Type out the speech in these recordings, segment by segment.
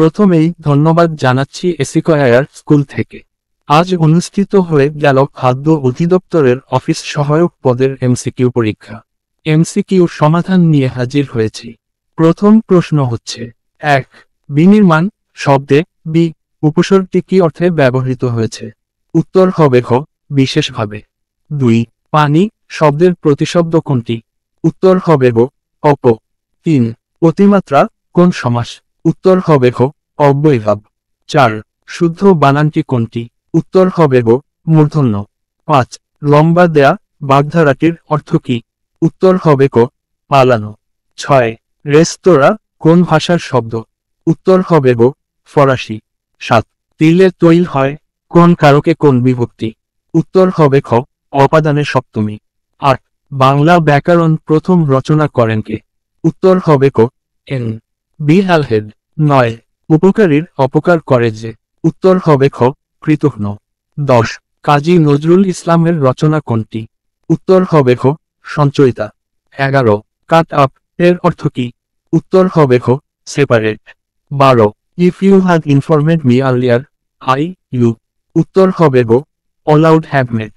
প্রথমেই ধন্যবাদ জানাচ্ছি এসিকয়ার স্কুল থেকে। আজ অনুষ্ঠিত হয়ে গেল খাদ্য অধিদপ্তরের অফিস সহায়ক পদের এমসিকিউ পরীক্ষা। এমসিকিউ সমাধান নিয়ে হাজির হয়েছি। প্রথম প্রশ্ন হচ্ছে 1. বিনির্মাণ শব্দে বি উপসর্গটি কি অর্থে ব্যবহৃত হয়েছে? উত্তর হবে খ, বিশেষভাবে। 2. পানি শব্দের প্রতিশব্দ কোনটি? উত্তর হবে গ, অপ। 3. অতিমাত্রা কোন সমাস? উত্তর হবে খ, অব্যয়ভাব। 4. শুদ্ধ বানানটি কোনটি? উত্তর হবে গ, মূর্ধন্য। 5. লম্বা দেয়া বাগধারাটির অর্থ কি? উত্তর হবে ক, পালানো। 6. রেস্তোরাঁ কোন ভাষার শব্দ? উত্তর হবে গ, ফরাসি। 7. তিলে তৈল হয় কোন কারকে কোন বিভক্তি? উত্তর হবে খ, অপাদানে সপ্তমী। 8. বাংলা ব্যাকরণ প্রথম রচনা করেন কে? উত্তর হবে ক, এন বি হ্যালহেড। 9. উপকারীর অপকার করে যে? উত্তর হবে খ, কৃতঘ্ন। 10. কাজী নজরুল ইসলামের রচনা কোনটি? উত্তর হবে খ, সঞ্চয়িতা। 11. কাট আপ এর অর্থ কি? উত্তর হবে খ, separate. 12. If you had informed me earlier I you. উত্তর হবে গ, অলাউড হ্যাভ মেড।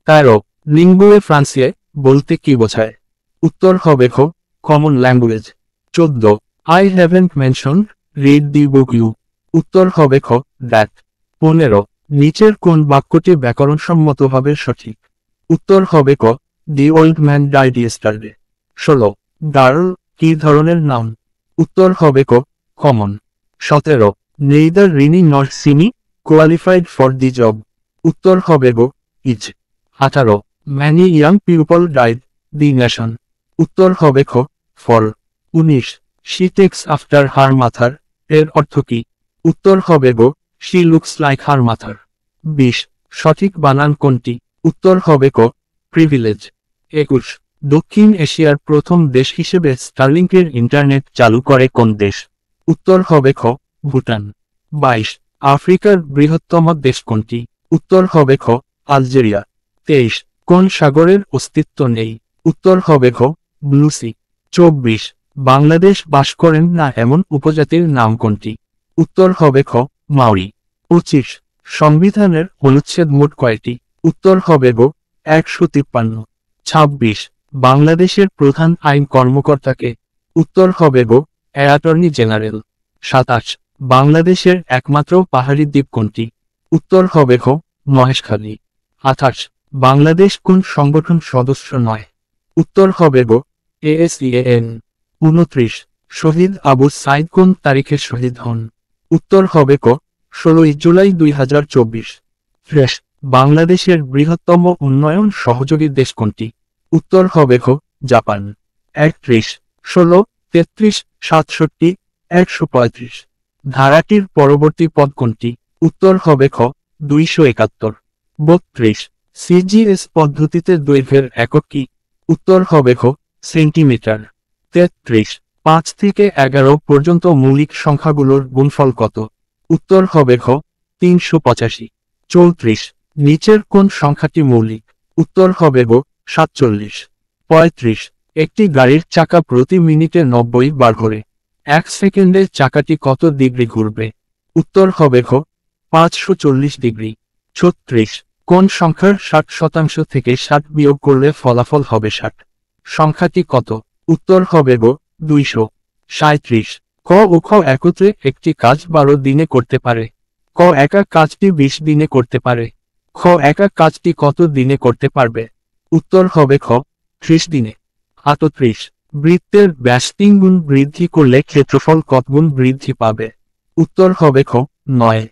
13. লিঙ্গুয়ে ফ্রান্সিয়ে বলতে কি বোঝায়? উত্তর হবে খ, common language. 14. I haven't mentioned read the book you. উত্তর হবে খ, দ্যাট। 15. নিচের কোন বাক্যটি ব্যাকরণসম্মতভাবে সঠিক? উত্তর হবে ক, the old man died yesterday. 16. Girl কি ধরনের নাউন? উত্তর হবে ক, common. 17. Neither Rini nor Simi qualified for the job. উত্তর হবে গ, is. 18. Many young people died the nation. উত্তর হবে খ, for. 19. She takes after her মাথার এর অর্থ কি? উত্তর হবে গ, শি লুকস লাইক হার মাথার। 20. সঠিক বানান কোনটি? উত্তর হবে ক, প্রিভিলেজ। 21. দক্ষিণ এশিয়ার প্রথম দেশ হিসেবে স্টারলিংকের ইন্টারনেট চালু করে কোন দেশ? উত্তর হবে খ, ভুটান। 22. আফ্রিকার বৃহত্তম দেশ কোনটি? উত্তর হবে খ, আলজেরিয়া। 23. কোন সাগরের অস্তিত্ব নেই? উত্তর হবে খ, ব্লু সি। 24. বাংলাদেশ বাস করেন না এমন উপজাতির নাম কোনটি? উত্তর হবে খ, মাউরি। 25. সংবিধানের অনুচ্ছেদ মোট কয়টি? উত্তর হবে গ, 153। 26. বাংলাদেশের প্রধান আইন কর্মকর্তাকে? উত্তর হবে গ, অ্যাটর্নি জেনারেল। 27. বাংলাদেশের একমাত্র পাহাড়ি দ্বীপ কোনটি? উত্তর হবে খ, মহেশখালী। 28. বাংলাদেশ কোন সংগঠন সদস্য নয়? উত্তর হবে গ, ASEAN। 29. শহীদ আবু সাইদ কোন তারিখে শহীদ হন? উত্তর হবে ক, 16 জুলাই 2024। 30. বাংলাদেশের বৃহত্তম উন্নয়ন সহযোগী দেশ কোনটি? উত্তর হবে খ, জাপান। 31. 16, 33, 67, 135। ধারাটির পরবর্তী পদ কোনটি? উত্তর হবে খ, 271। 32. সিজিএস পদ্ধতিতে দৈর্ঘ্যের একক কি? উত্তর হবে খ, সেন্টিমিটার। 33. 5 থেকে 11 পর্যন্ত মৌলিক সংখ্যাগুলোর গুণফল কত? উত্তর হবে খ, 385। 34. নিচের কোন সংখ্যাটি মৌলিক? উত্তর হবে গ, 47। 35. একটি গাড়ির চাকা প্রতি মিনিটে 90 বার ঘোরে। 1 সেকেন্ডে চাকাটি কত ডিগ্রি ঘুরবে? উত্তর হবে খ, 540 ডিগ্রি। 36. কোন সংখ্যার 60% থেকে 60 বিয়োগ করলে ফলাফল হবে 60? সংখ্যাটি কত? উত্তর হবে গ, 200। 37. ক ও খ একত্রে একটি কাজ 12 দিনে করতে পারে। ক একা কাজটি 20 দিনে করতে পারে। খ একা কাজটি কত দিনে করতে পারবে? উত্তর হবে খ, 30 দিনে। 38. বৃত্তের ব্যাস 3 গুণ বৃদ্ধি করলে ক্ষেত্রফল কত গুণ বৃদ্ধি পাবে? উত্তর হবে খ, 9।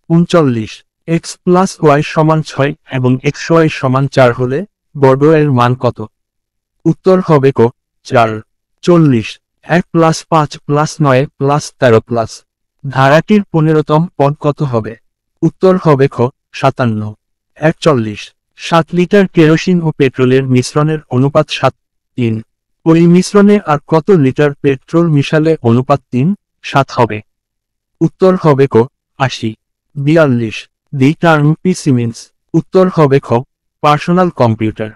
39. x প্লাস y সমান 6 এবং xy সমান 4 হলে বর্গ এর মান কত? উত্তর হবে ক, 4। 40. 1 প্লাস 5 প্লাস 9 প্লাস 13 প্লাস। ধারাটির 15তম পদ কত হবে? উত্তর হবে খ, 57। 41. 7 লিটার কেরোসিন ও পেট্রোলের মিশ্রণের অনুপাত 7:3। ওই মিশ্রণে আর কত লিটার পেট্রোল মিশালে অনুপাত 3:7 হবে? উত্তর হবে ক, 80। 42. The term PC means? উত্তর হবে খ, personal computer.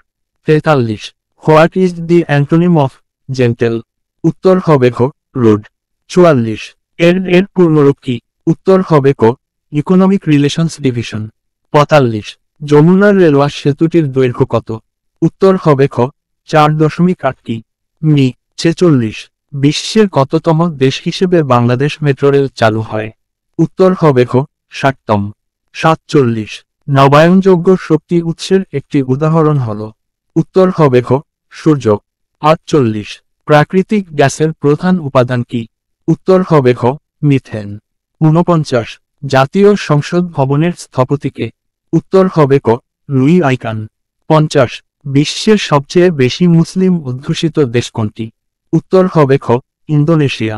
43. What is the antonym of gentle? উত্তর হবে খ, রুড। 44. এর পূর্ণরূপ কি? উত্তর হবে ক ইকোনমিক রিলেশনস ডিভিশন। 45 যমুনার রেলওয়া সেতুটির দৈর্ঘ্য কত? উত্তর হবে খ 4.8 কি মি। 46 বিশ্বের কততম দেশ হিসেবে বাংলাদেশ মেট্রো রেল চালু হয়? উত্তর হবে খ 60তম। 47 নবায়নযোগ্য শক্তি উৎসের একটি উদাহরণ হল? উত্তর হবে খ সূর্য। 48 প্রাকৃতিক গ্যাসের প্রধান উপাদান কি? উত্তর হবে খ মিথেন। 49 জাতীয় সংসদ ভবনের স্থপতিকে? উত্তর হবে ক লুই আইকান। 50 বিশ্বের সবচেয়ে বেশি মুসলিম অধ্যুষিত দেশ কোনটি? উত্তর হবে খ ইন্দোনেশিয়া।